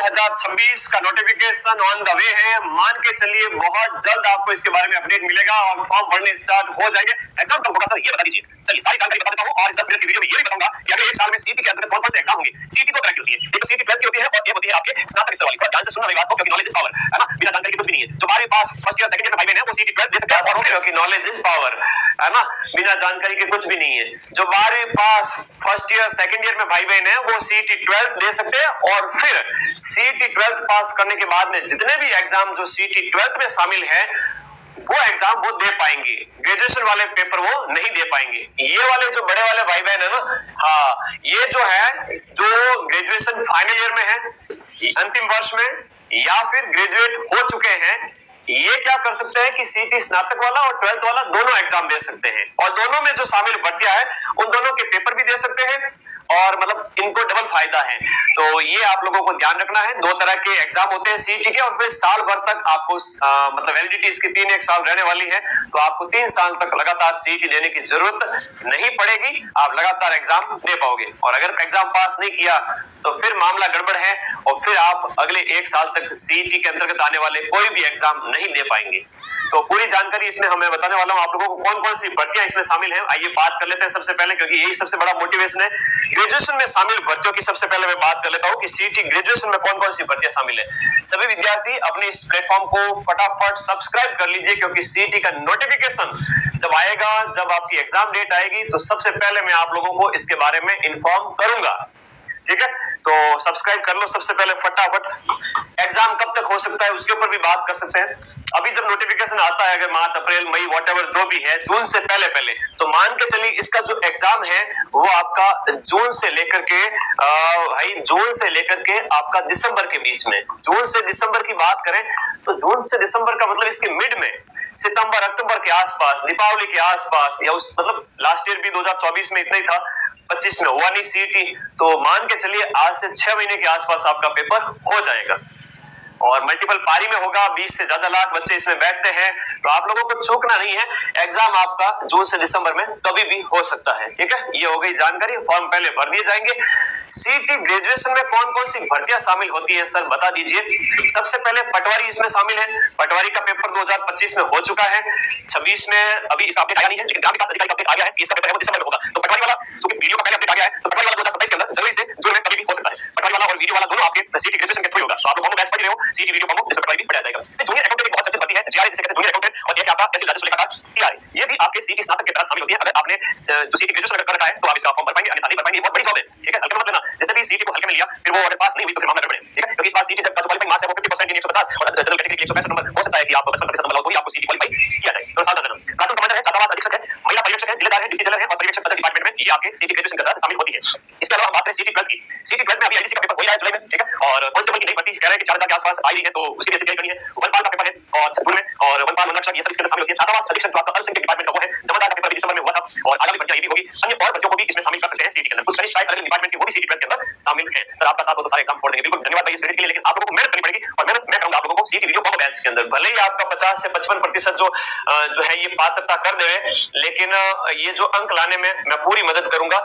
2026 का notification on the way है। मान के चलिए बहुत जल्द आपको इसके बारे में अपडेट मिलेगा और फॉर्म भरने स्टार्ट हो जाएंगे। एग्जाम कब होगा सर ये बता दीजिए। चलिए सारी जानकारी बता देता हूं और इस 10 मिनट की वीडियो में ये भी बताऊंगा कि अगले 1 साल में सीईटी के अंतर्गत कौन कौन से एग्जाम होंगे। सीईटी को क्रैक होती है, एक तो सीईटी 12 की होती है और एक होती है आपके स्नातक स्तर वाली। थोड़ा ध्यान से सुनना मेरी बात को, क्योंकि नॉलेज इज पावर है ना। बिना जानकारी के कुछ भी नहीं है। जो 12वीं पास फर्स्ट ईयर सेकंड ईयर में भाई बहन है वो सीईटी 12 दे सकते हैं, और क्योंकि नॉलेज इज पावर है ना, बिना जानकारी के कुछ भी नहीं है। जो 12वीं पास फर्स्ट ईयर सेकंड ईयर में भाई बहन है वो सीईटी 12 दे सकते हैं, और फिर सीईटी 12 पास करने के बाद में जितने भी एग्जाम जो सीईटी 12 में शामिल है वो एग्जाम वो दे पाएंगे। ग्रेजुएशन वाले पेपर वो नहीं दे पाएंगे। ये वाले जो बड़े वाले भाई बहन है ना, हाँ, ये जो है जो ग्रेजुएशन फाइनल ईयर में है, अंतिम वर्ष में, या फिर ग्रेजुएट हो चुके हैं, ये क्या कर सकते हैं कि सीईटी स्नातक वाला और 12th वाला दोनों एग्जाम दे सकते हैं, और दोनों में जो शामिल भर्तियां है उन दोनों के पेपर भी दे सकते हैं, और मतलब इनको डबल फायदा है। तो ये आप लोगों को ध्यान रखना है। दो तरह के एग्जाम होते हैं सीईटी के, और फिर साल भर तक आपको मतलब वैलिडिटी इसकी 3 साल रहने वाली है, तो आपको 3 साल तक लगातार सीईटी देने की जरूरत नहीं पड़ेगी। आप लगातार एग्जाम दे पाओगे, और अगर एग्जाम पास नहीं किया तो फिर मामला गड़बड़ है, और फिर आप अगले 1 साल तक सीईटी के अंतर्गत आने वाले कोई भी एग्जाम नहीं दे पाएंगे। तो पूरी जानकारी इसमें हमें बताने वाला हूं आप लोगों को कौन कौन सी भर्तियां इसमें शामिल हैं। आइए बात कर लेते हैं सबसे पहले, क्योंकि यही सबसे बड़ा मोटिवेशन है। ग्रेजुएशन में शामिल भर्तियों की सबसे पहले मैं बात कर लेता हूं कि सीईटी ग्रेजुएशन में कौन कौन सी भर्तियां शामिल है। सभी विद्यार्थी अपने इस प्लेटफॉर्म को फटाफट सब्सक्राइब कर लीजिए, क्योंकि सीईटी का नोटिफिकेशन जब आएगा, जब आपकी एग्जाम डेट आएगी, तो सबसे पहले मैं आप लोगों को इसके बारे में इन्फॉर्म करूंगा। ठीक है, तो सब्सक्राइब कर लो सबसे पहले फटाफट। एग्जाम कब तक हो सकता है उसके ऊपर भी बात कर सकते हैं। अभी जब नोटिफिकेशन आता है, अगर मार्च अप्रैल मई वॉटेवर जो भी है, जून से पहले पहले, तो मान के चलिए इसका जो एग्जाम है वो आपका जून से लेकर के भाई जून से लेकर के आपका दिसंबर के बीच में। जून से दिसंबर की बात करें तो जून से दिसंबर का मतलब इसके मिड में, सितंबर अक्टूबर के आसपास, दीपावली के आसपास, या उस मतलब लास्ट ईयर भी 2024 में इतना ही था, 25 में हुआ नहीं सीईटी, तो मान के चलिए आज से 6 महीने के आसपास आपका पेपर हो जाएगा, और मल्टीपल पारी में होगा। 20 से ज्यादा लाख बच्चे इसमें बैठते हैं, तो आप लोगों को चूकना नहीं है। एग्जाम आपका जून से दिसंबर में कभी भी हो सकता है। ठीक है, ये हो गई जानकारी। फॉर्म पहले भर दिए जाएंगे। सीईटी ग्रेजुएशन में कौन कौन सी भर्तियां शामिल होती है सर बता दीजिए। सबसे पहले पटवारी इसमें शामिल है। पटवारी का पेपर 2025 में हो चुका है। 26 में अभी इसका अपडेट आया नहीं है, लेकिन ग्राम विकास अधिकारी का अपडेट आ गया है कि इसका पेपर दिसंबर में होगा। तो पटवारी वाला जो कि वीडियो का पहले अपडेट आ गया है, तो पटवारी वाला 2027 के अंदर जनवरी से जून में कभी भी हो सकता है। पटवारी वाला और वीडियो वाला दोनों आपके सीईटी ग्रेजुएशन के थ्रू होगा। तो आप लोग दोनों बैच पढ़ रहे हो, सीईटी वीडियो कॉम्बो, जिसमें पटवारी भी पढ़ाया जाएगा। जूनियर अकाउंटेंट बहुत चर्चित भर्ती है, जीआरए जिसे कहते हैं जूनियर अकाउंटेंट, और एक आपका तहसील राजस्व लेखाकार टीआरए, ये भी आपके सीईटी स्नातक के तहत शामिल होती है। अगर आपने जो सीईटी ग्रेजुएशन कर रखा है तो आप इसका फॉर्म भर पाएंगे, अन्यथा नहीं भर पाएंगे। बहुत बड़ी जॉब है। ठीक है, हल्के मत लेना। जिसने भी सीईटी को हल्के में लिया फिर वो अगर पास नहीं हुई तो फिर मामला गड़बड़ है। ठीक है, क्योंकि इस बार सीईटी जब का जो क्वालिफाइंग मार्क्स है वो 50% यानी 150, और जनरल कैटेगरी के लिए 165 नंबर। हो सकता है कि आप 55% नंबर लाओ तो ही आपको सीईटी क्वालीफाई किया जाए। तो सावधान रहना। कार्टून कमांडर है, छात्रावास अधीक्षक है, महिला पर्यवेक्षक है, जिलेदार है, डिप्टी जेलर है, और पर्यवेक्षक पद डिपार्टमेंट में ये आपके सीईटी ग्रेजुएशन के तहत शामिल होती है। इसके अलावा हम बात करें सीईटी 12 की। सीईटी 12 में अभी आईडीसी का पेपर हो रहा है जुलाई में। ठीक है, और कांस्टेबल की नई भर्ती कह रहे हैं कि 4000 के आसपास आई है, तो उसकी भी तैयारी करनी है। वनपाल का पेपर है और जून में, और वनपाल वनरक्षक ये सब इसके अंदर शामिल होती है। छात्रावास अधीक्षक जो आपका अल्पसंख्यक डिपार्टमेंट का वो है, जमादार का पेपर दिसंबर में हुआ था, और आगामी भर्तियां ये भी होगी। अन्य और भर्तियों को भी इसमें शामिल कर सकते हैं सीईटी के अंदर। कुछ कनिष्ठ अलग डिपार्टमेंट की वो भी सीईटी 12 के अंदर शामिल है। सर आपका साथ हो तो सारे एग्जाम फोड़ देंगे। बिल्कुल धन्यवाद भाई इस क्रेडिट के लिए, लेकिन आप लोगों को मेहनत करनी पड़ेगी, और मेहनत मैं करूंगा आप लोगों को सीईटी वीडियो कॉम्बो बैच के अंदर। भले ही आपका 50 से 55% जो है ये पात्रता कर देवे, लेकिन ये जो अंक लाने में मैं पूरी मदद करूंगा।